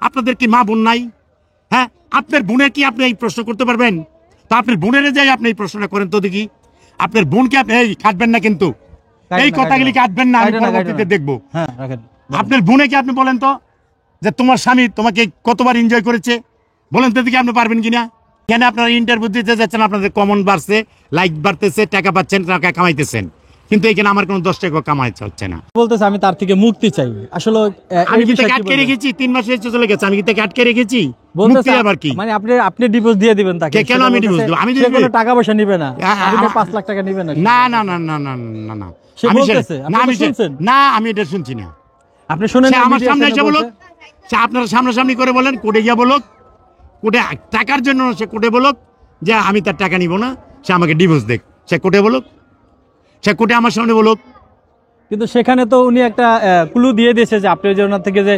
আপনাদের কি মা বোন নাই? হ্যাঁ, আপনার বোনের কি আপনি এই প্রশ্ন করতে পারবেন? তো আপনার বোনের যাই আপনি এই প্রশ্নটা করেন তো দেখি। আপনার বোনকে আপনি এই কাটবেন না, কিন্তু এই কথাগুলি কাটবেন না, আমি পরবর্তীতে দেখবো। আপনার বোনে কি আপনি বলেন তো যে তোমার স্বামী তোমাকে কতবার এনজয় করেছে, বলেন তো দেখি আপনি পারবেন কিনা। কেন আপনারা ইন্টারভিউ দিতে যাচ্ছেন, আপনাদের কমন বাড়ছে, লাইক বাড়তেছে, টাকা পাচ্ছেন, টাকা কামাইতেছেন, কিন্তু এখানে আমার কোনো 10 টাকা কামাইতে হচ্ছে না। বলতেছে আমি তার থেকে মুক্তি চাই। আসলে আমি কি তাকে আটকে রেখেছি? 3 মাস হয়েছে চলে গেছে, আমি কি তাকে আটকে রেখেছি? মুক্তি আবার কি? মানে আপনি ডিভোর্স দিয়ে দিবেন তাকে? কেন আমি ডিভোর্স দেব? আমি সে কোনো টাকা পয়সা নিবে না, 5 লাখ টাকা নিবে না। না না না না না না না, সে বলতেছে, আপনি শুনছেন? না, আমি এটা শুনছি না। আপনি শুনেন না? আমার সামনে এসে বলুক, আপনারা সামনাসামনি করে বলেন, কোর্টে গিয়া বলুক, কোর্টে টাকার জন্য সে কোর্টে বলুক যে আমি তার টাকা নিব না, সে আমাকে ডিভোর্স দেখ, সে কোর্টে বলুক, সে কোর্টে আমার সামনে বলুক। কিন্তু সেখানে তো উনি একটা ক্লু দিয়ে দিয়েছে যে আপনি যে ওনার থেকে যে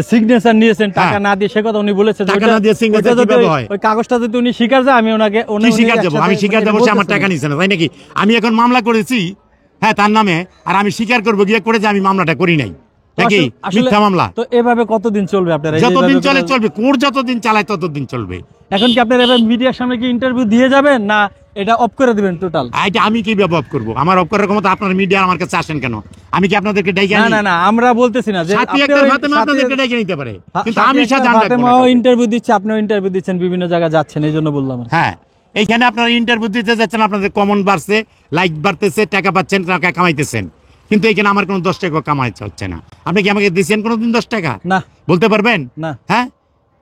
সিগনেচার নিয়েছেন টাকা না দিয়ে, সে কথা উনি বলেছে। টাকা না দিয়ে সিগনেচার কিভাবে হয়? ওই কাগজটা যদি উনি স্বীকার যায়, আমি ওনাকে স্বীকার দেবো, আমি স্বীকার দেবো সে আমার টাকা নিছে না, তাই নাকি? আমি এখন মামলা করেছি, হ্যাঁ, তার নামে, আর আমি স্বীকার করবো গিয়ে করে যে আমি মামলাটা করি নাই, নাকি মিথ্যা মামলা? তো এভাবে কতদিন চলবে আপনারা? যতদিন চলে চলবে, কোর্ট যতদিন চালায় ততদিন চলবে। এখন কি আপনারা এবার মিডিয়ার সামনে কি ইন্টারভিউ দিয়ে যাবেন, না এটা অফ করে দিবেন টোটাল? এটা আমি কি অফ করবো? আমার অফ করার ক্ষমতা আপনার মিডিয়া আমার কাছে আসেন কেন? আমি কি আপনাদেরকে ডাইকে আনি? না না, আমরা বলতেছি না যে আপনাদেরকে ডাইকে নিতে পারে, কিন্তু আমি ইন্টারভিউ দিচ্ছি, আপনিও ইন্টারভিউ দিচ্ছেন, বিভিন্ন জায়গায় যাচ্ছেন, এই জন্য বললাম। হ্যাঁ, এইখানে আপনারা ইন্টারভিউ দিতে যাচ্ছেন, আপনাদের কমন বাড়ছে, লাইক বাড়তেছে, টাকা পাচ্ছেন, টাকা কামাইতেছেন, কিন্তু এখানে আমার কোনো 10 টাকা কামাইতে হচ্ছে না। আপনি কি আমাকে দিচ্ছেন কোনোদিন 10 টাকা? না। বলতে পারবেন না। হ্যাঁ,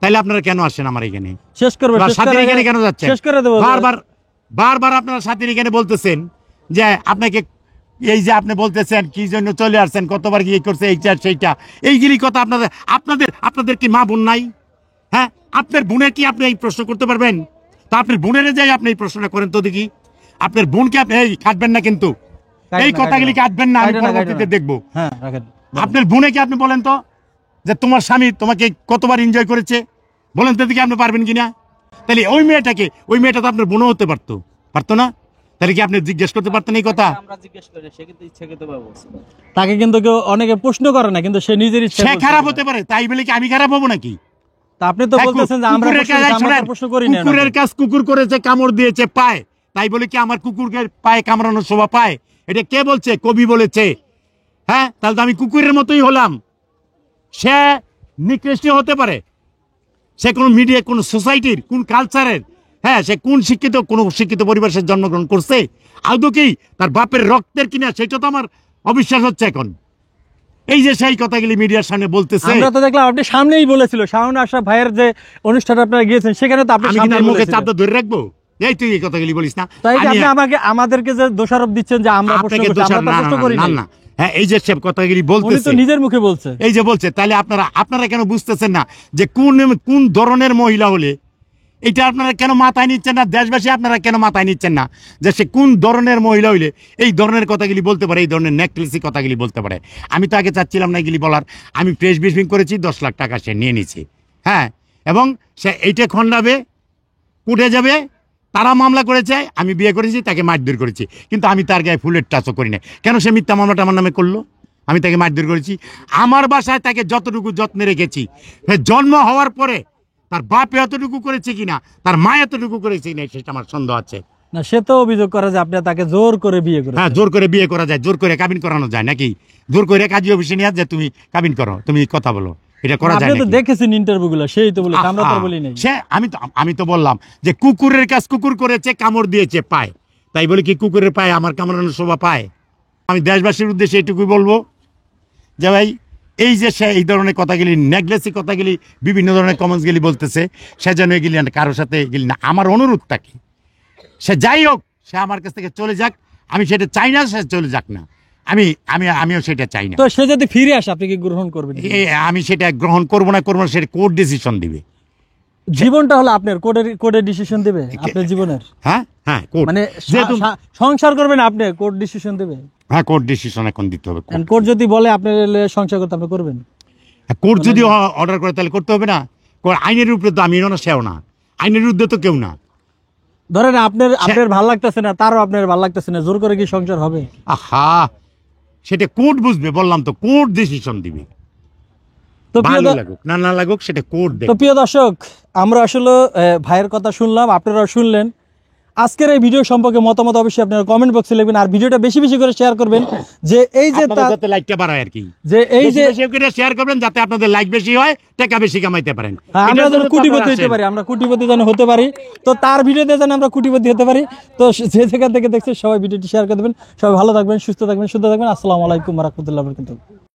তাহলে আপনারা কেন আসেন আমার এখানে? শেষ করবেন, সাথীর এখানে কেন যাচ্ছেন? শেষ করে দেবো। বারবার আপনারা সাথীর এখানে বলতেছেন যে আপনাকে, এই যে আপনি বলতেছেন কি জন্য চলে আসছেন, কতবার গিয়ে করছে এইটা সেইটা, এইগুলি কথা। আপনাদের কি মা বোন নাই? হ্যাঁ, আপনার বোনের কি আপনি এই প্রশ্ন করতে পারবেন? তা আপনার বোনের যাই আপনি এই প্রশ্নটা করেন তো দেখি। আপনার বোনকে আপনি এই কাটবেন না, কিন্তু এই কথাগুলি কাটবেন না, আমি পরবর্তীতে দেখবো। আপনার বোনে কি আপনি বলেন তো যে তোমার স্বামী তোমাকে কতবার এনজয় করেছে, বলেন তো দেখি আপনি পারবেন কিনা। তাহলে ওই মেয়েটা তো আপনার বোনও হতে পারতো না? তাহলে কি আপনি জিজ্ঞেস করতে পারতেন এই কথা? তাকে কিন্তু কেউ অনেকে প্রশ্ন করে না, কিন্তু সে নিজের ইচ্ছা। সে খারাপ হতে পারে, তাই বলে কি আমি খারাপ হবো নাকি? আপনি তো বলতেছেন যে আমরা প্রশ্ন করি না। কুকুরের কাজ কুকুর করেছে, কামড় দিয়েছে পায়, তাই বলে কি আমার কুকুরকে পায়ে কামড়ানোর শোভা পায়? এটা কে বলছে? কবি বলেছে। হ্যাঁ, তাহলে তো আমি কুকুরের মতোই হলাম। সে নিকৃষ্ট হতে পারে, সে কোন মিডিয়া, কোন সোসাইটির, কোন কালচারের, হ্যাঁ, সে কোন শিক্ষিত পরিবেশে জন্মগ্রহণ করছে, আদৌ কি তার বাপের রক্তের কিনা, সেটা তো আমার অবিশ্বাস হচ্ছে এখন। এই যে সেই কথাগুলি মিডিয়ার সামনে বলতেছে। আমরা তো দেখলাম আপনি সামনেই বলেছিল, শাওন আশরাফ ভাইয়ের যে অনুষ্ঠানে আপনারা গিয়েছেন, সেখানে তো আপনি সামনে মুখে চাপটা ধরে রাখবো? এই তুই এই কথাগুলি বলিস না। তাই আপনি আমাদেরকে যে দোষারোপ দিচ্ছেন যে আমরা প্রশ্ন করি না। হ্যাঁ, এই যে সব কথাগুলি বলতেছে, তো নিজের মুখে বলছে, এই যে বলছে, তাহলে আপনারা কেন বুঝতেছেন না যে কোন ধরনের মহিলা হলে এটা আপনারা কেন মাথায় নিচ্ছেন না? দেশবাসী আপনারা কেন মাথায় নিচ্ছেন না যে সে কোন ধরনের মহিলা হইলে এই ধরনের কথাগুলি বলতে পারে, এই ধরনের নেকলেসি কথাগুলি বলতে পারে? আমি তো আগে চাচ্ছিলাম না এগুলি বলার। আমি প্রেস ব্রিফিং করেছি, 10 লাখ টাকা সে নিয়ে নিছে। হ্যাঁ, এবং সে এইটা খণ্ডাবে, কোর্টে যাবে, তারা মামলা করেছে, আমি বিয়ে করেছি, তাকে মারধর করেছি, কিন্তু আমি তার গায়ে ফুলের টাচও করি না। কেন সে মিথ্যা মামলাটা আমার নামে করলো? আমি তাকে মারধর করেছি। আমার বাসায় তাকে যতটুকু যত্নে রেখেছি, জন্ম হওয়ার পরে তার বাপ এতটুকু করেছে কিনা, তার মা এতটুকু করেছে কিনা, সেটা আমার সন্দেহ আছে। না, সে তো অভিযোগ করে যে আপনি তাকে জোর করে বিয়ে করেন। হ্যাঁ, জোর করে বিয়ে করা যায়, জোর করে কাবিন করানো যায় নাকি? জোর করে কাজী অফিসে নিয়ে যে তুমি কাবিন করো, তুমি কথা বলো, এটা করা যায়? আপনি তো দেখেছেন ইন্টারভিউগুলো, সেই তো বলেছে, আমরা তো বলি নাই। সে আমি তো বললাম যে কুকুরের কাজ কুকুর করেছে, কামড় দিয়েছে পায়, তাই বলে কি কুকুরের পায়ে আমার কামড়ানোর শোভা পায়? আমি দেশবাসীর উদ্দেশ্যে এইটুকুই বলবো যে ভাই, এই যে সে এই ধরনের কথাগুলি, নেগলেসি কথাগুলি, বিভিন্ন ধরনের কমেন্টসগুলি বলতেছে, সে যেন এগুলি কারোর সাথে এগুলি না। আমার অনুরোধ থাকে, সে যাই হোক, সে আমার কাছ থেকে চলে যাক। আমি সেটা চাই না সে চলে যাক না, আমিও সেটা চাই না। তো সে যদি ফিরে আসে, আপনি কি গ্রহণ করবেন? আমি সেটা গ্রহণ করবো না, সেটা কোর্ট ডিসিশন দিবে। জীবনটা হলো আপনার, কোর্টের ডিসিশন দিবে আপনার জীবনের। হ্যাঁ হ্যাঁ, কোর্ট মানে সংসার করবেন আপনি, কোর্ট ডিসিশন দিবে। হ্যাঁ, কোর্ট ডিসিশন এখন দিতে হবে। কোর্ট যদি বলে আপনার সংসার করতে, আপনি করবেন? কোর্ট যদি অর্ডার করে তাহলে করতে হবে না? আইনের উপরে তো আমিও না, সেও না, আইনের বিরুদ্ধে তো কেউ না। ধরেন আপনার ভালো লাগতেছে না, তারও আপনার ভালো লাগতেছে না, জোর করে কি সংসার হবে? আহা, সেটা কোর্ট বুঝবে, বললাম তো, কোর্ট ডিসিশন দিবে। তো প্রিয় ভালো লাগুক না লাগুক সেটা কোর্ট তো দেখবে। প্রিয় দর্শক, আমরা আসলে ভাইয়ের কথা শুনলাম, আপনারা শুনলেন। আজকের এই ভিডিও সম্পর্কে মতামত অবশ্যই আপনারা কমেন্ট বক্সে লিখবেন, আর ভিডিওটা বেশি বেশি করে শেয়ার করবেন, যে এই যে আপনারা যাতে লাইকটা বাড়ায় আর কি, যে এই বেশি যে বেশি করে শেয়ার করবেন যাতে আপনাদের লাইক বেশি হয়, টাকা বেশি কামাইতে পারেন। হ্যাঁ, আমরা এটার যেন জন্য তো কোটিপতি আপনারা হতে আসেন। পারি, আমরা কোটিপতি যেন হতে পারি, তো তার ভিডিওতে যেন আমরা কোটিপতি হতে পারি। তো যে যেখান থেকে দেখছেন সবাই ভিডিওটি শেয়ার করে দেবেন। সবাই ভালো থাকবেন, সুস্থ থাকবেন, শুদ্ধ থাকবেন। আসসালামু আলাইকুম ওয়া রাহমাতুল্লাহি ওয়া বারাকাতুহু।